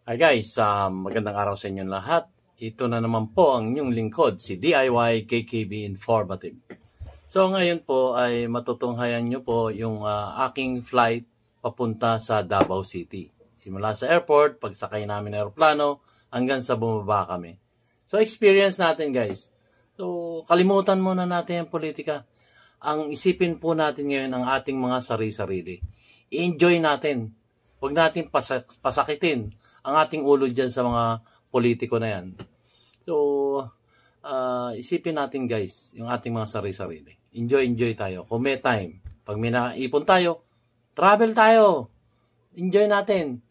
Hi guys, magandang araw sa inyong lahat. Ito na naman po ang inyong lingkod, si DIY KKB Informative. So ngayon po ay matutunghayan nyo po yung aking flight papunta sa Davao City. Simula sa airport, pagsakay namin ng aeroplano, hanggang sa bumaba kami. So experience natin guys. So kalimutan muna natin ang politika. Ang isipin po natin ngayon ang ating mga sarili-sarili. I-enjoy natin. Huwag natin pasakitin ang ating ulo dyan sa mga politiko na yan. So, isipin natin guys, yung ating mga sarili-sarili. Enjoy tayo. Kung may time, pag may naipon tayo, travel tayo. Enjoy natin.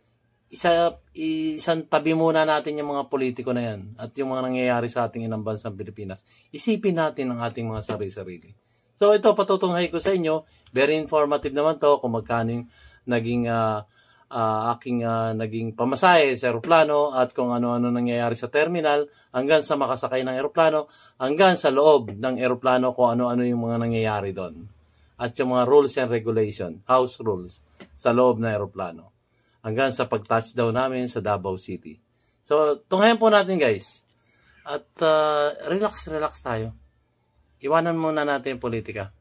Isang tabi muna natin yung mga politiko na yan at yung mga nangyayari sa ating inang bansang Pilipinas. Isipin natin ang ating mga sarili-sarili. So, ito patutunghay ko sa inyo. Very informative naman to kung magkano yung naging naging pamasahe sa aeroplano at kung ano-ano nangyayari sa terminal hanggang sa makasakay ng aeroplano hanggang sa loob ng aeroplano kung ano-ano yung mga nangyayari doon at yung mga rules and regulation, house rules sa loob ng aeroplano hanggang sa pag-touchdown namin sa Davao City. So, tunghayan po natin guys at relax tayo. Iwanan muna natin yung politika.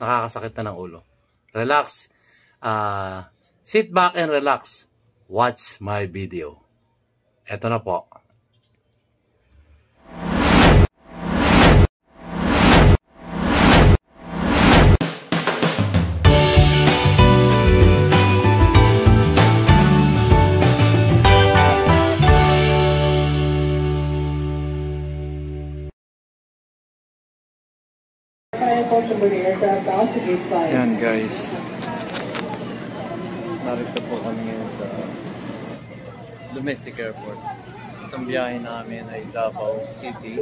Nakakasakit na ng ulo. Relax. Sit back and relax. Watch my video. Eto na po. Yan guys. Narito po kami ngayon sa domestic airport. Itong biyahe namin ay Davao City.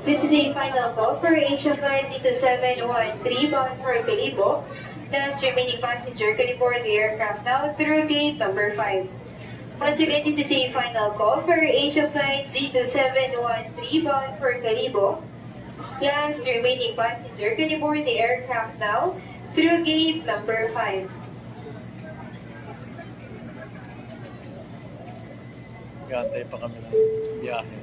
This is a final call for Asia Flight Z2713 bound for Calibo. Last remaining passenger can board the aircraft now through gate number 5. Once again, this is a final call for Asia Flight Z2713 bound for Calibo. Last remaining passenger can board the aircraft now through gate number 5. Gantay pa kami ng biyahe.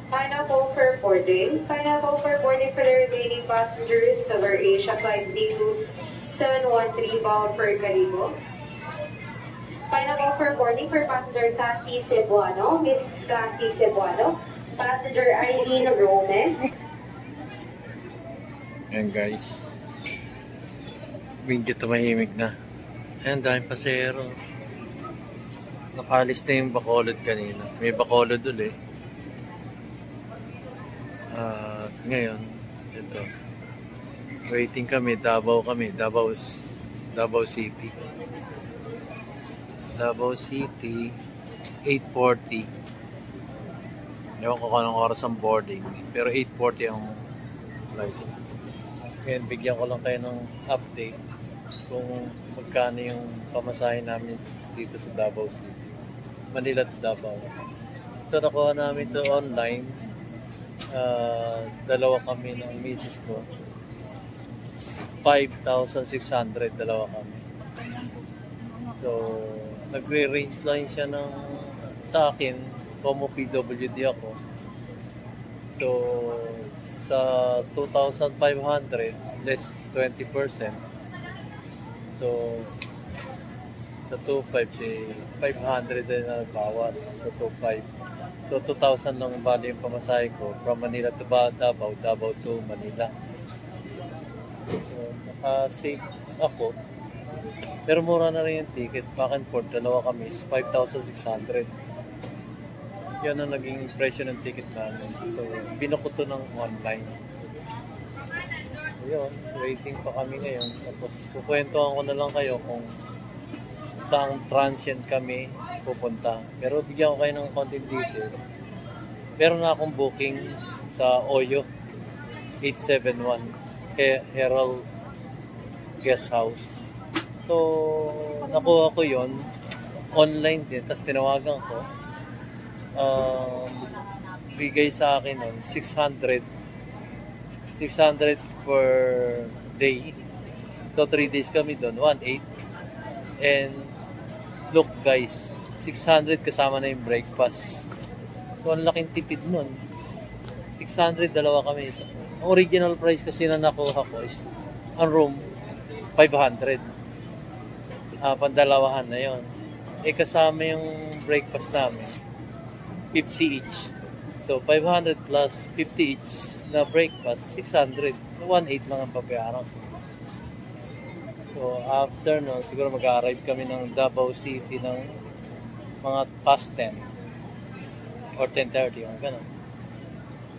Final call for boarding. Final call for boarding for the remaining passengers of our Asia Flight Z2713 bound for Calibo. Final call for boarding for passenger Cassie Cebuano, Miss Cassie Cebuano, passenger Eileen Rome. Ayan guys. Medyo tumahimik na. Ayan, dahil pasero. Nakalis na yung Bacolod kanina. May Bacolod ulit. Ngayon, ito. Waiting kami, Davao City. Davao City, 8:40. Ewan ko kung anong oras ang boarding. Pero 8:40 ang flight. Ngayon, bigyan ko lang kayo ng update kung magkano yung pamasahe namin dito sa Davao City. Manila to Davao. So, nakuha namin to online. Dalawa kami ng misis ko. 5,600, dalawa kami. So, nagre-range lang siya ng sa akin, como PWD ako. So, sa 2,500, less 20%. So, sa 2,500, 500 din na bawas sa 2,500. So, 2,000 lang bali yung pamasahe ko from Manila to Davao, Davao to Manila. So, naka-save ako. Pero mura na rin yung ticket. Back and forth, dalawa kami is 5,600. Yan ang naging presyo ng ticket namin. So, binuko to ng online. Ayun, waiting pa kami ngayon. Tapos, kukwentuhan ko na lang kayo kung saan transient kami pupunta. Pero bigyan ko kayo ng konting detail. Meron na akong booking sa Oyo 871 Herald Guest House. So, nakuha ko yon online din. Tapos tinawagan ko. Bigay sa akin nun 600 per day. So 3 days kami doon, 1,800. And look guys, 600 kasama na yung breakfast. So, ang laking tipid nun. 600, dalawa kami ito. Ang original price kasi na nakuha ko is, ang room, 500. Pandalawahan na yon. Kasama yung breakfast namin, 50 each. So, 500 plus 50 each na breakfast, 600. So, 1.8 lang ang papayaran. So, after no, siguro mag-arrive kami ng Davao City ng mga past 10 or 10:30, yung gano'n.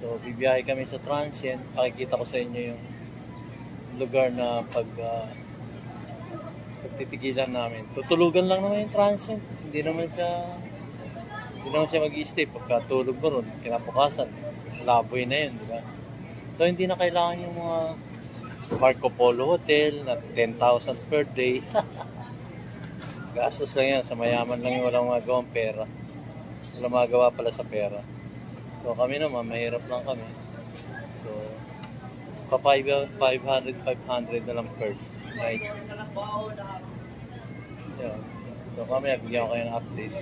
So, bibiyahe kami sa transient. Pakikita ko sa inyo yung lugar na pagtitigilan namin. Tutulugan lang naman yung transient. Hindi naman siya mag-i-stay. Pagkatulog mo ron, kinabukasan, laboy na yun, di ba? So, hindi na kailangan yung mga Marco Polo Hotel na 10,000 per day. Gastos lang yan. Sa mayaman lang yung walang magawang pera. Walang magawa pala sa pera. So, kami naman, mahirap lang kami. So, 500 na lang per night. So, kami, nagbigyan ko kayo ng update.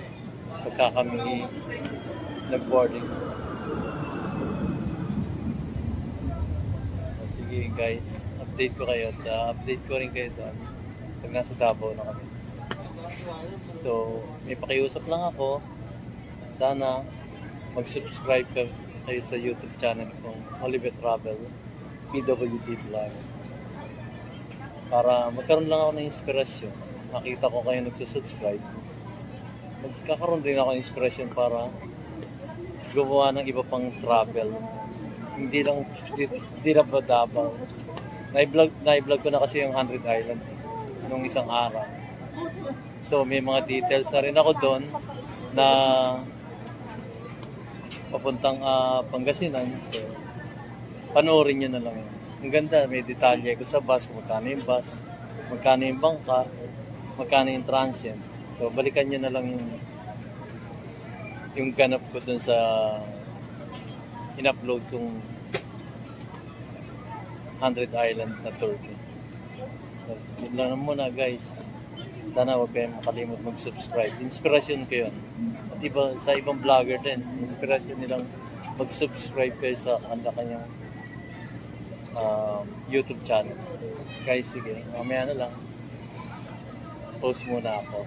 Pagka kami nag-boarding. So, sige guys, update ko kayo. At update ko rin kayo doon pag nasa Davao na kami. So, may pakiusap lang ako. Sana mag-subscribe kayo sa YouTube channel kong Oliver Travel PWD Vlog para magkaroon lang ako ng inspirasyon. Nakita ko kayo nagsusubscribe, magkakaroon din ako ng inspirasyon para gumawa ng iba pang travel, hindi lang ba Davao. Na-vlog ko na kasi yung 100 Island nung isang araw. So may mga details na rin ako doon na papuntang Pangasinan. So, panoorin nyo na lang yun. Ang ganda, may detalye ko sa bus, magkano yung bus, magkano yung bangka, magkano yung transient. So, balikan nyo na lang yung ganap ko dun sa in-upload kong 100 Island na Turkey. So, yun lang muna guys. Sana huwag kayong makalimot mag-subscribe. Inspirasyon ko yun. At sa ibang vlogger din, inspirasyon nilang mag-subscribe kayo sa kanyang YouTube channel. Guys, sige, mamaya na lang. Post muna ako.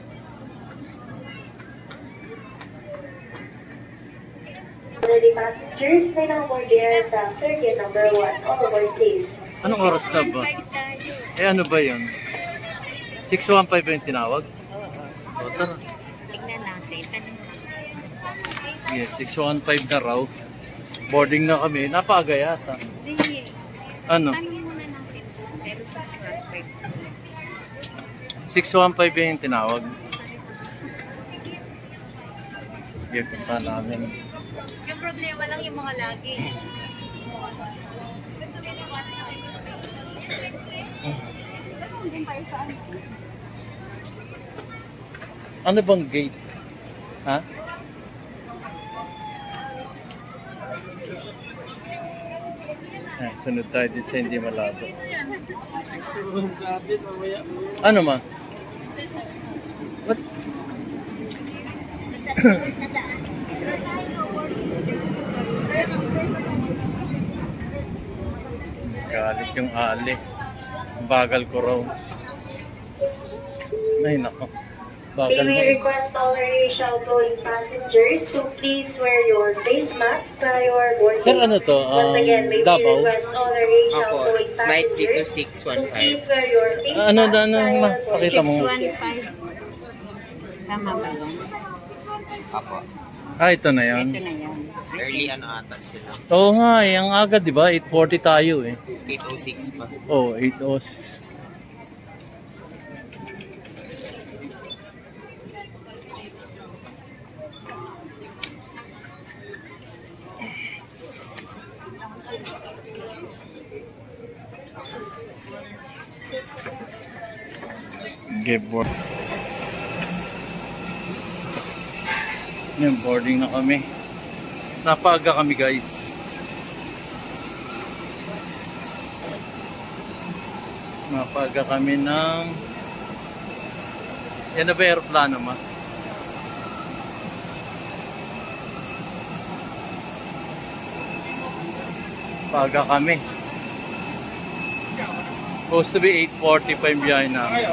Already passengers, may nakaboard the aircraft Turkey number 1. All aboard please. Anong oras na ba? Ano ba yun? 615 ba yung tinawag? Oo. Tara. Tignan natin. Yes, 615 na raw. Boarding na kami. Napaaga yata. Hindi. Ano? Tanungin muna natin. Pero 615. 615 yung tinawag. Sige, punta namin. Yung problema lang yung mga lagi. Ano bang gate? Ha? Sunod tayo dito sa hindi malabo. 61 sa atin mamaya. Ano ma? What? Galit yung ali. Bagal ko raw. Ay nako. We may request all Air outgoing passengers to please wear your face mask prior boarding. Sir, ano to? Once again, may we Davao? request all Air outgoing Flight passengers C2 to 615. please wear your face Ano mask na, ano, prior ma? boarding. Pakita mo. 615. Tama ba yun? Apo. Ito na yan. Ito na yan. Early ano ata sila. Oo nga, ang agad, di ba? 8:40 tayo eh. 8:06 pa. Oh, 8:06. Okay, boarding na kami. Napaaga kami guys. Napaaga kami ng... Yan na ba aeroplano ma? Paga kami. Supposed to be 8:45 biyahe namin.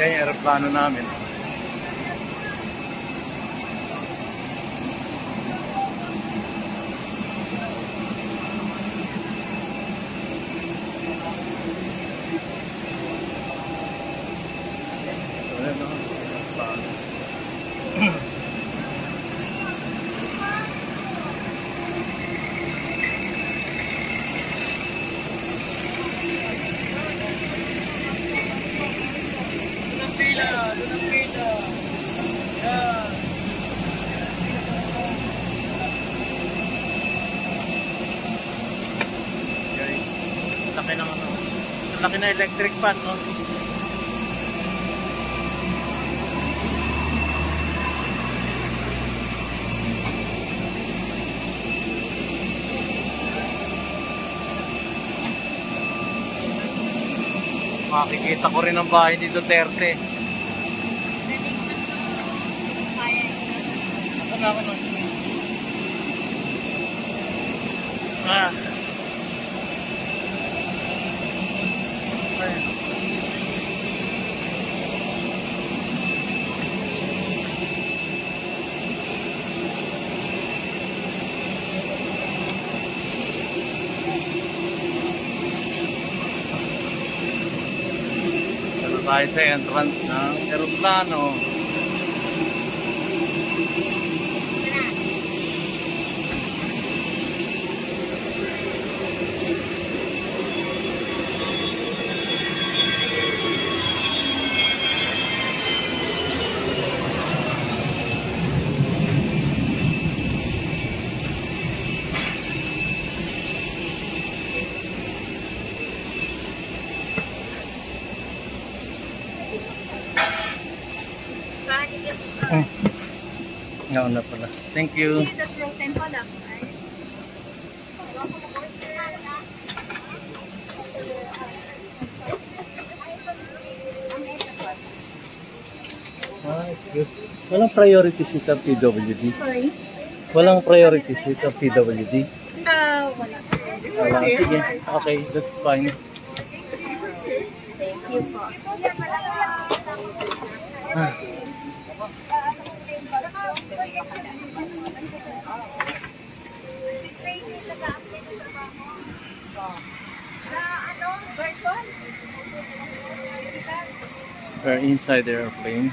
Yan yung aeroplano namin. Laki na electric fan, no? Makikita ko rin ang bahay ni Duterte. Ano ako nun? Tayo sa entrance ng aeroplano. Nauna pala. Thank you. That's row 10 products, right? Excuse. Walang priority seat ang PWD. Sorry? Walang priority seat ang PWD. Wala. Wala. Sige. Okay, that's fine. Thank you po. We're inside the airplane.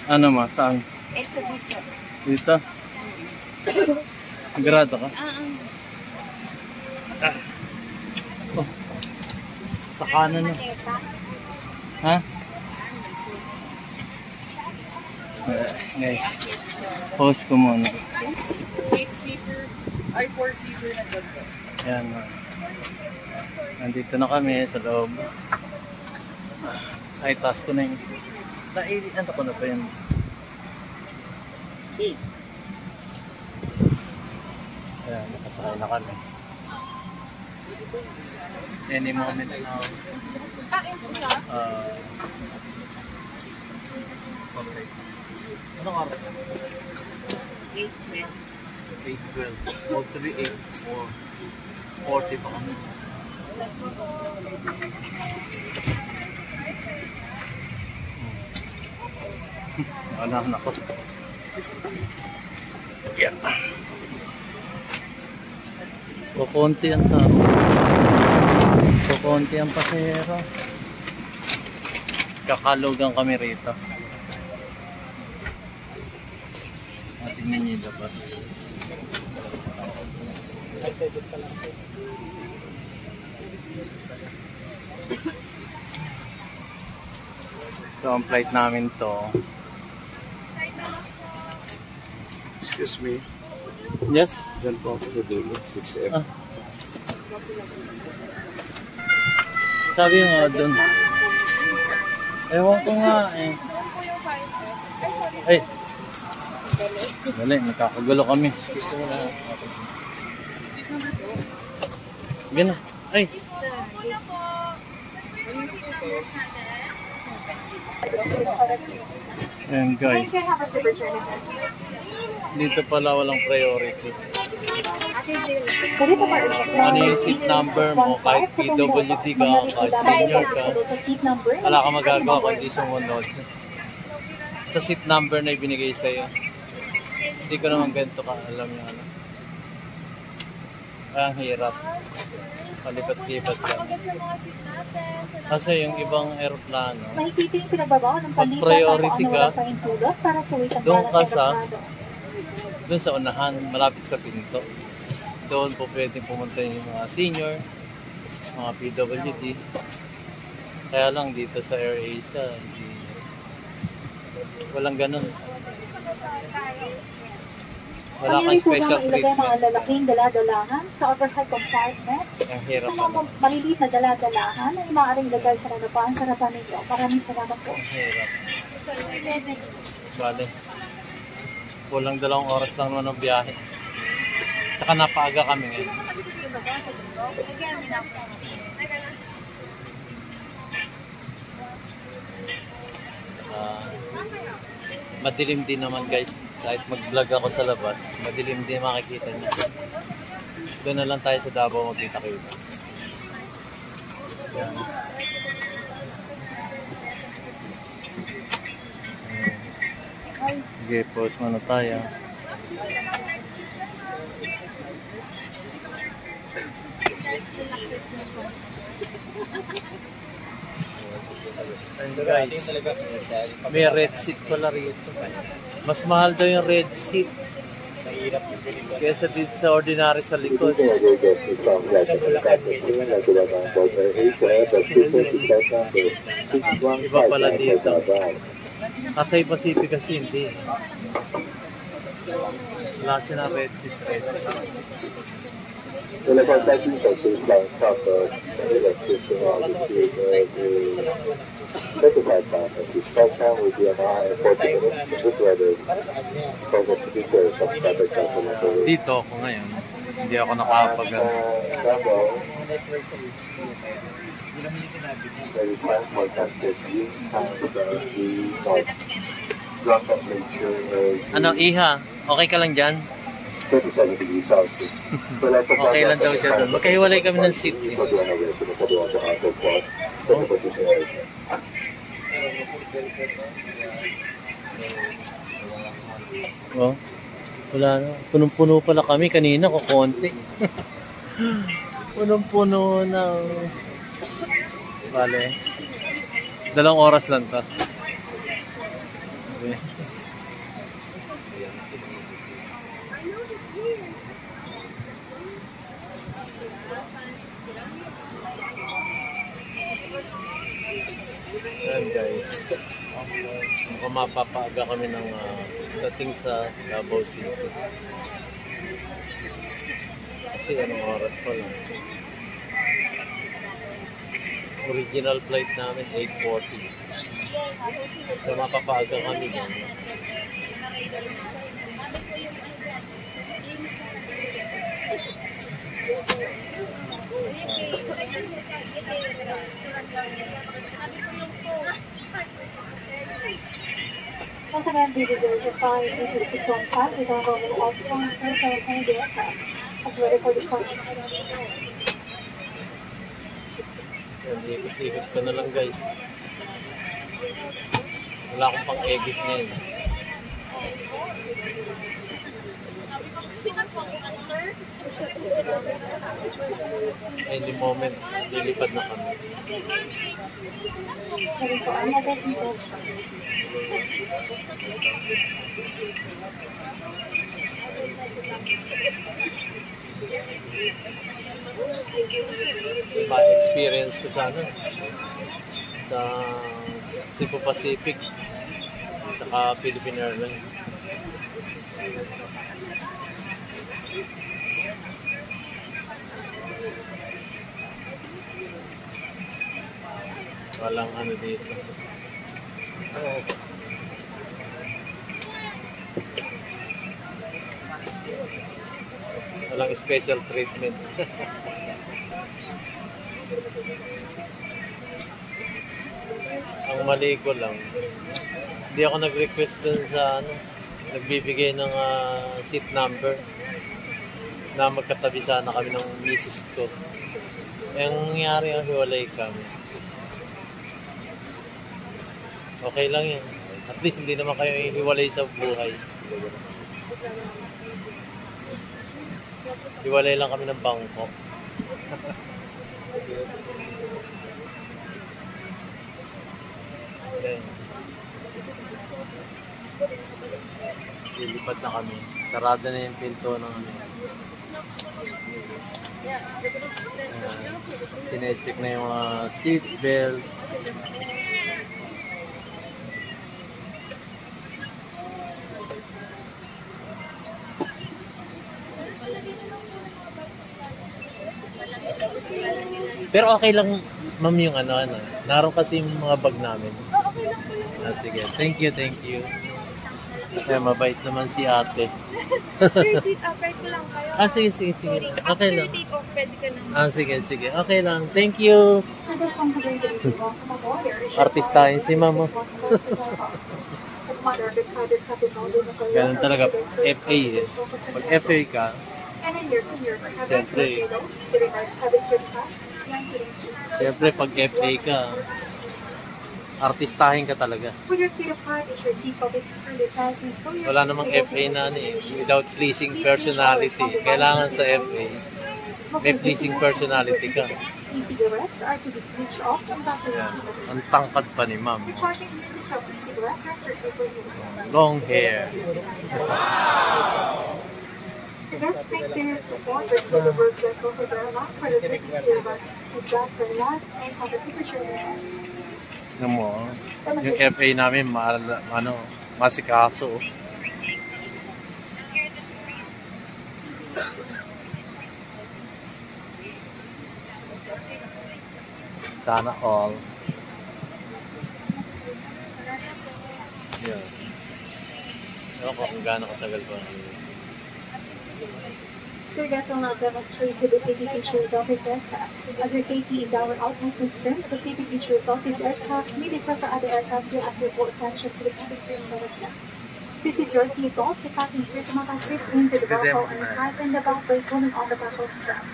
Ano ma? Saan? Ito dito. Dito? Grado ka? Oh. Sa kanan na. Ha? Guys, pause ko muna. 8-seater, ay 4-seater na ganito. Ayan. Nandito na kami sa loob. Ay, task ko na yung... Ano ko na pa yun? Ayan, nakasakay na kami. Any moment now. Ito siya? Okay. Anong oras? 8-12. 8:12. All 3, 8:40 pa kami. Wala na ako. Yeah. Kukunti ang tao. Kukunti ang pasahero. Kakalugan kami rito. Tingnan niyo yung labas. So ang flight namin to. Excuse me, Yes? dyan po ako sa dulo, 6F. Ah. Sabi nga doon. Ewan ko nga eh. Ay! Dali, nakakagulo kami. Excuse me na. Sige na. Ay! Ayan guys. Dito pala walang priority. Pwede pa pa Ano yung seat number mo, kahit PWD ka, kahit senior ka, wala ka magagawa kung hindi sumunod. Sa seat number na ibinigay sa'yo. Hindi ko naman ganito ka alam yung ano. Ang hirap. Palipat-lipat lang. Kasi yung ibang aeroplano, Makikita yung pinagbabawa ng pag palitan priority na ka, paintulot para suwitan doon ka ng sa aeroplano. doon sa unahan, malapit sa pinto. Doon po pwedeng pumunta yung mga senior, mga PWD. Kaya lang dito sa AirAsia, walang ganun. Wala kang Ang po special lang ilagay mga treatment. lalaking dala-dalahan sa overhead compartment. Ang hirap Sa mga naman. maliliit na dala-dalahan ay maaaring lagay sa harapan ninyo. Maraming salamat po. Ang hirap. Bale. Kulang 2 oras lang naman ang biyahe. Saka napaaga kami ngayon. Madilim din naman guys. Kahit mag-vlog ako sa labas, madilim din makikita niyo. Doon na lang tayo sa Davao magkita-kita. Yan. Okay, pause muna tayo. And guys, may red seat pala rito. Mas mahal daw yung red seat kesa dito sa ordinary sa likod. Iba pala dito. Cathay Pacific kasi hindi. Wala siya ng red seat. Dito ako ngayon. Hindi ako nakapag Ano, Iha? Okay ka lang dyan? Okay lang daw siya doon. Magkahiwalay kami ng seat eh. Oh, wala na. Punong-puno pala kami kanina ko konti. Punong-puno na. Vale. 2 oras lang to. Okay. Ayan guys, mukhang mapapaaga kami ng dating sa Davao City. Kasi anong oras pa lang. Original flight namin 8:40. So mapapaaga kami dyan. Once again, this is the 5-615 with our global outbound and telephone data as ready for departure. Ikot-ikot ko na lang guys. Wala akong pang edit ngayon. Any moment, lilipad na kami. Ready for another event. Ma-experience ko sa ano, sa Cebu Pacific saka Philippine Airlines. Walang ano dito. Walang special treatment. Ang mali ko lang, hindi ako nag-request dun sa ano, nagbibigay ng seat number na magkatabi sana kami ng misis ko. Ang nangyari ang hiwalay kami. Okay lang yan. At least hindi naman kayo hiwalay sa buhay. Hiwalay lang kami ng bangko. Okay. Lilipat na kami. Sarado na yung pinto ng sinecheck na yung seat belt. Pero okay lang, ma'am, yung ano. Naroon kasi yung mga bag namin. Sige. Thank you. Eh, mabait naman si ate. Sir, sit upright ko lang kayo. Sige. Sorry. Okay After lang. take off, pwede ka naman. Sige. Okay lang. Thank you. Artistahin si mama. Ganun talaga. FA eh. Pag FA ka, siyempre pag FA ka, artistahin ka talaga. Wala namang FA na without pleasing personality. Kailangan sa FA, may pleasing personality ka. Yan. Ang tangkad pa ni ma'am. Long hair. Alam mo, yung FA namin, masikaso. Sana all. Yeah. Ewan ko kung gaano katagal ba. Sir, that will not demonstrate to the safety features of his aircraft. Other safety is our utmost concern. The safety features of his aircraft may differ from other aircraft will have report attention to the conductor and This is your seatbelt. The passengers must have fit into the buckle and tighten the belt by pulling on the buckle strap.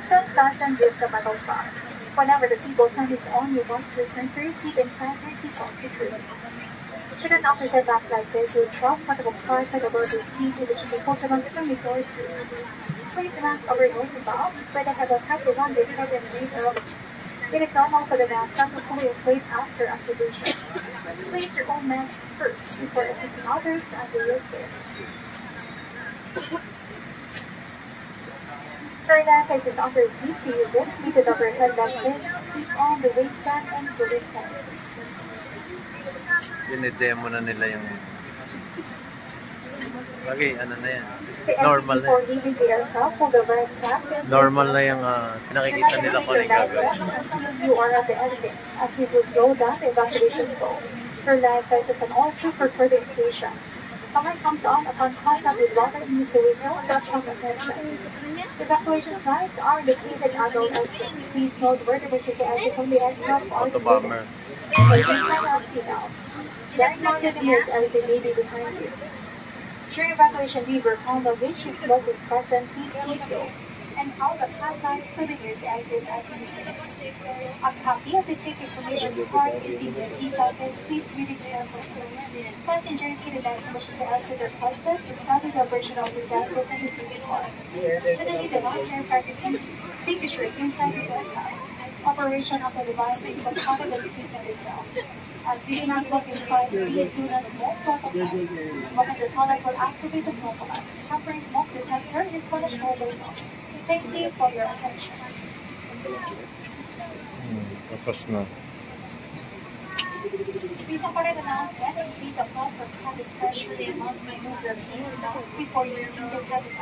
Then fasten with the buckle strap. Whenever the seatbelt sign is on, you want to return to your seat and fasten your seatbelt securely. Should an officer back like this, you would drop multiple parts of the lower seat, which is important from the door to. Please mask over nose and mouth, but I have a tight around your head and breathe early. It is normal for the mask not to fully inflate after activation. Place your own mask first before assisting others under your care. For that, I just offer seat to use this seated over head like this, keep on the waistband and the waistband. Dinidemo na nila yung bagay, ano na yan. Normal na yan. Normal na yung pinakikita nila kung ano gagawin. You are at the exit as you will go down the evacuation zone. Your life sizes an all-true for further station. Someone comes on upon contact with water in the window and that's from attention. Evacuation signs are located at all exits. Please note where the wishes to exit from the aircraft are Autobomber. Very mounted ears as they may be behind you. During evacuation lever, on the windshield smoke is present, please keep so. And all the flat lines for the ears exit as needed. A copy of the safety information card is in your seat pocket. Please read it carefully. Passengers seated back permission to exit their classes is not a version of the gasket and the safety card. Should the seat of long-term practicing, take a shirt inside the aircraft. Operation of the device is a part of the system itself. As we do not look inside, please do not smoke protocol. Smoking the product will activate the smoke alarm. Tempering smoke detector is punished by the law. Thank you for your attention. Tapos na. Please operate announcement and please apply for cabin pressure the amount may move your seat before you enter the cabin.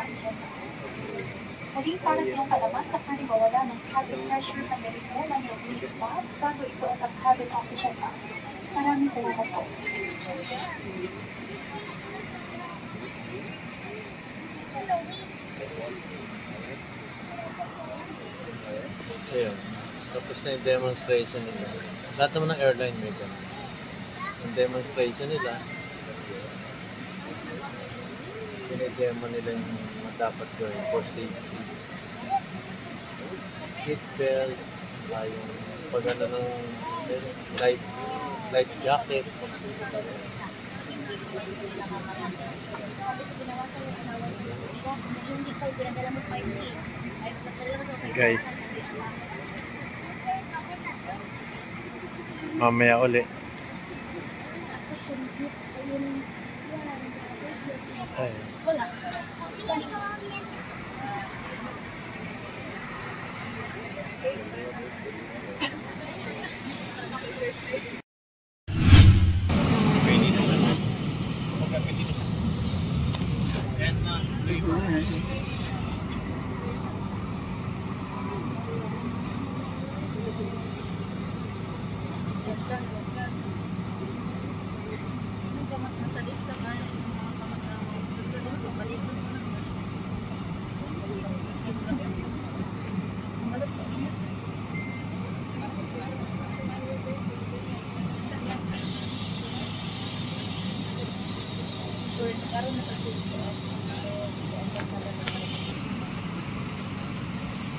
Muling para sa iyong kalaman sa paniwawala ng cabin pressure sa ganito ng iyong lead pass bago ito at ang cabin official pass. Maraming salamat po. Ayun. Tapos na yung demonstration nila. Lahat naman ng airline may ganun. Yung demonstration nila, dinidemo nila yung dapat gawin for safety. Seat belt, yung pag-ano ng life jacket. Guys, mamaya uli. Ay.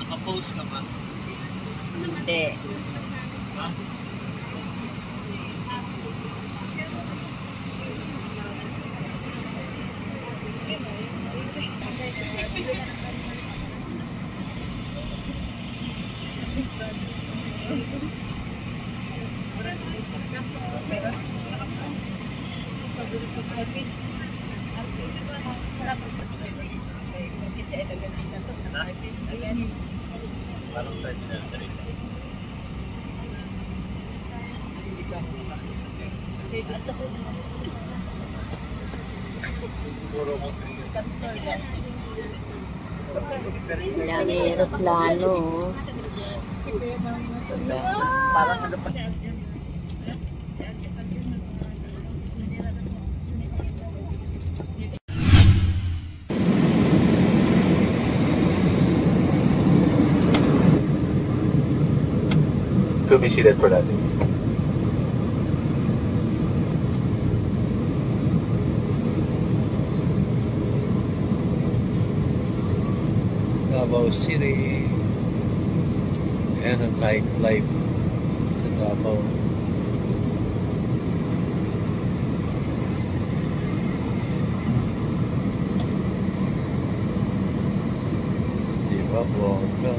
Naka-post ka ba? Hindi. Parang tayo dinadari. Dami aeroplano. Parang ano pa? To be seated for that. Davao City. Ayan ang life sa Davao. Diba, bongga.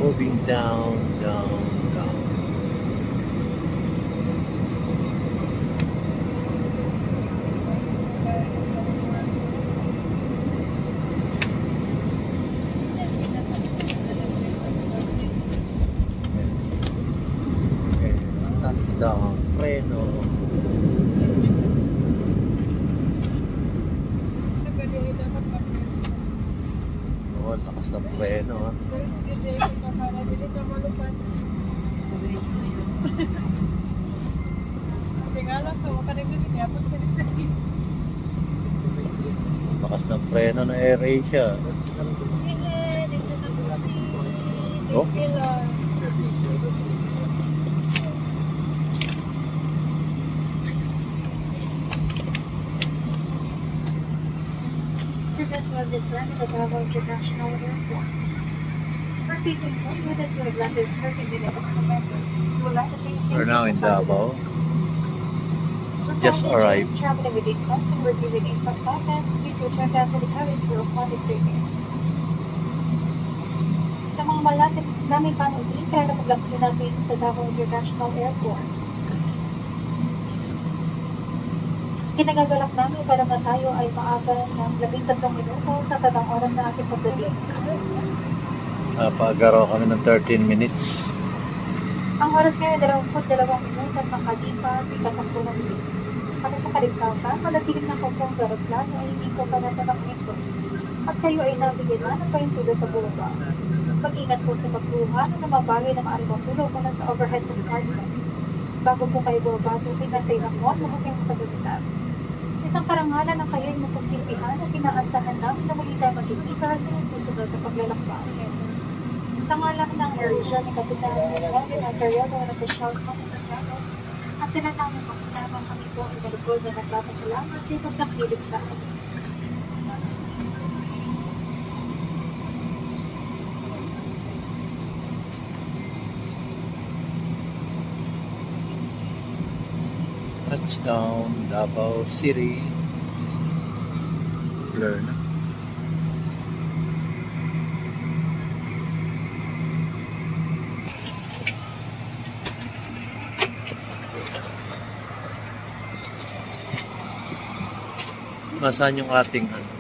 Moving down, down, down. Okay, touchdown, preno. Oh, lakas ng preno, ha. Lakas ng preno ng AirAsia. Oh? Students was returned to the Davao International Airport. For people included to Atlantis 30 minutes of November, we would like to thank you. We're now in Davao. Just arrived. Traveling with income and working with income content, please return back to the cabin for a flight experience. Sa mga malapit namin panunin, kaya na maglaksin natin sa Davao International Airport. Kinagagalak namin para na tayo ay maaga ng 13 minuto sa tatang oras na ating pagdating. Pagaraw kami ng 13 minutes. Ang oras ngayon 22 minuto at makalipas, ika-10 na minuto. Para sa kaligtasan, malatiling ng kongkong aeroplano ay hindi ko panatanang nito. At kayo ay nabigyan na ng pahintulo sa buwa. Mag-ingat po sa pagkuha ng mga bagay na maaaring matulog mula sa overhead compartment. Bago po kayo buwabato, pinatay ng mo at mahusing pagkagitan. Isang karangalan ang kayo'y mapagsilbihan at inaasahan namin na muli tayo magkikita at susunod sa paglalakbay. Sa ngalan ng AirAsia ni Kapitan Juan Ontario na nag-shout mo sa travel at tinatawag mo kasama kami po ang malugod na nagpapasalamat dito sa kilig sa akin. Touchdown, Davao City. Blur na. Nasaan yung ating ano?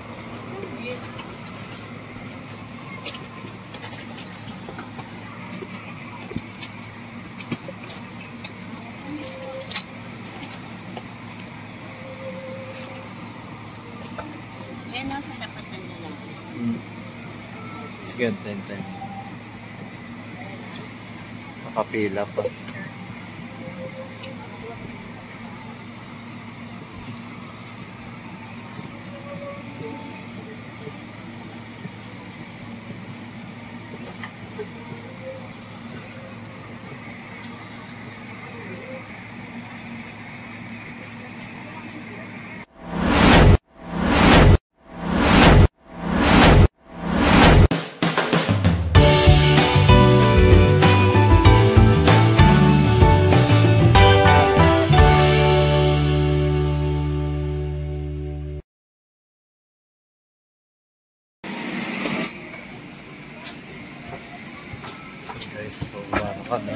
Yan nasa dapat ng lalaki. Sige, ten. Nakapila pa. Guys, pababa na kami.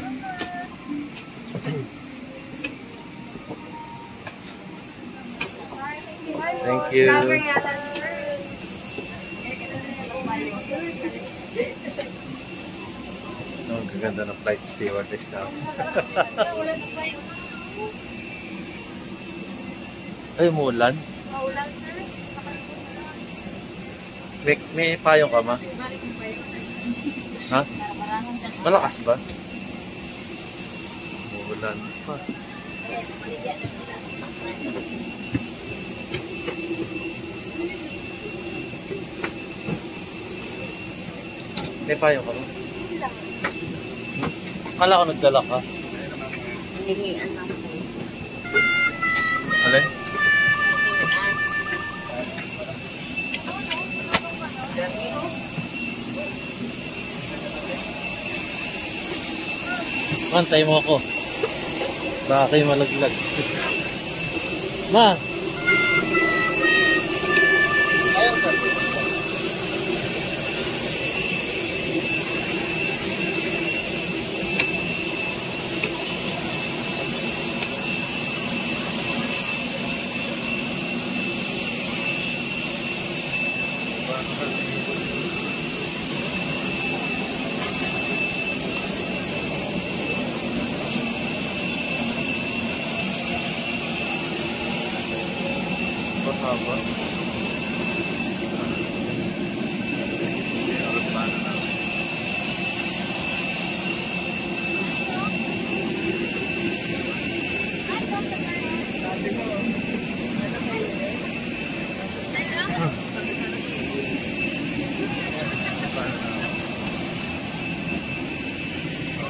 Thank you. Oh, gaganda ng flight stewardess daw. Ay, umulan. Maulan, sir. May payong ka ma? Ha? Malakas ba? Umulan pa. May payong ka ba? Kala ko nagdala ka. Hingian lang po. Alin? Antay mo ako. Baka kayo malaglag. Ma! Haba.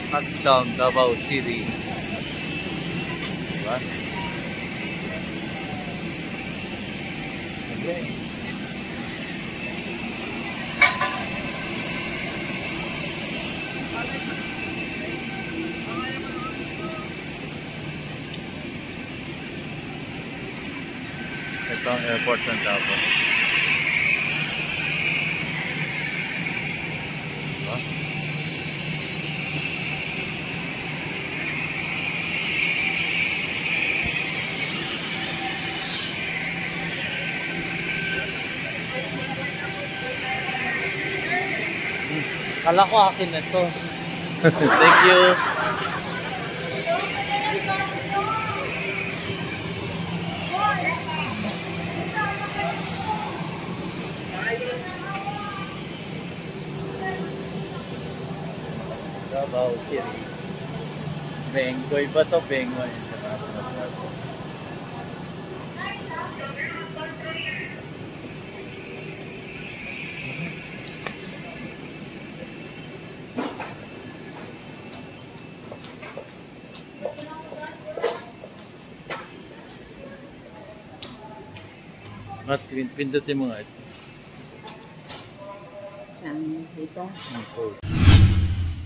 Touchdown, Davao City. Diba? Okay. Ito ang airport ng Davao. Diba? Kala ko akin na to. Thank you. Davao City. Bengoy ba to? Bengoy. At pindutin mo nga ito. Dito.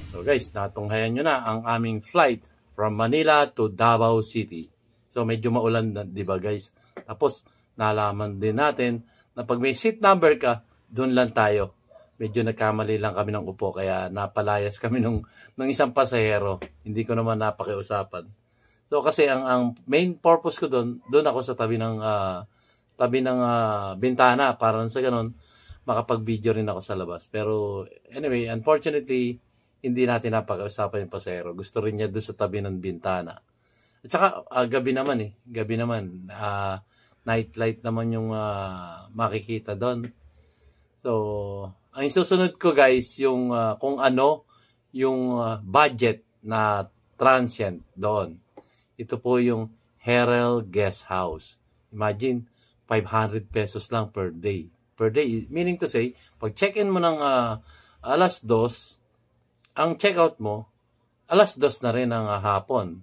So guys, natunghayan nyo na ang aming flight from Manila to Davao City. So medyo maulan na, di ba guys? Tapos nalaman din natin na pag may seat number ka, doon lang tayo. Medyo nagkamali lang kami ng upo kaya napalayas kami ng isang pasahero. Hindi ko naman napakiusapan. So kasi ang main purpose ko doon ako sa tabi ng bintana para sa ganun makapag-video rin ako sa labas. Pero anyway, unfortunately, hindi natin napakiusapan yung pasahero. Gusto rin niya doon sa tabi ng bintana. At saka gabi naman eh. Gabi naman. Night light naman yung makikita doon. So, ang susunod ko guys, yung kung ano yung budget na transient doon. Ito po yung Herel Guest House. Imagine, 500 pesos lang per day. Per day, meaning to say, pag check-in mo ng alas 2, ang check-out mo, alas 2 na rin ng hapon.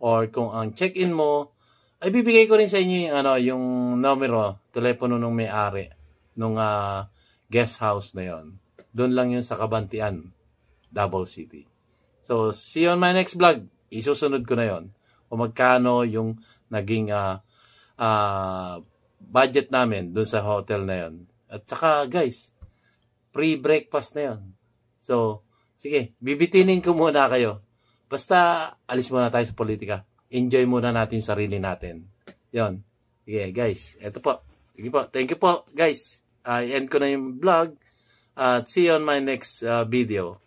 Or kung ang check-in mo, ay bibigay ko rin sa inyo yung numero, telepono ng may-ari ng guest house na yon. Doon lang yun sa Kabantian, Davao City. So, see you on my next vlog. Isusunod ko na yon. O magkano yung naging budget namin doon sa hotel na yon. At saka guys, free breakfast na yon. So, sige, bibitinin ko muna kayo. Basta, alis muna tayo sa politika. Enjoy muna natin sarili natin. Yon. Sige, guys. Ito po. Sige po. Thank you po, guys. I-end ko na yung vlog. At see you on my next video.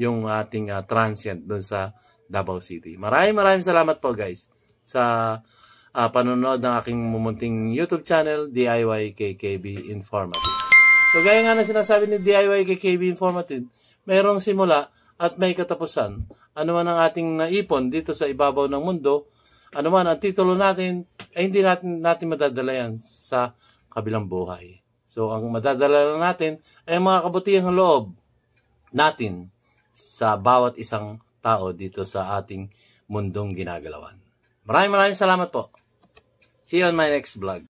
Yung ating transient dun sa Davao City. Maraming salamat po, guys. Sa panonood ng aking mumunting YouTube channel, DIY KKB Informative. So, gaya nga na sinasabi ni DIY KKB Informative, mayroong simula at may katapusan. Ano man ang ating naipon dito sa ibabaw ng mundo, ano man ang titulo natin, ay hindi natin madadala yan sa kabilang buhay. So, ang madadala lang natin ay mga kabutihang loob natin sa bawat isang tao dito sa ating mundong ginagalawan. Maraming salamat po. See you on my next vlog.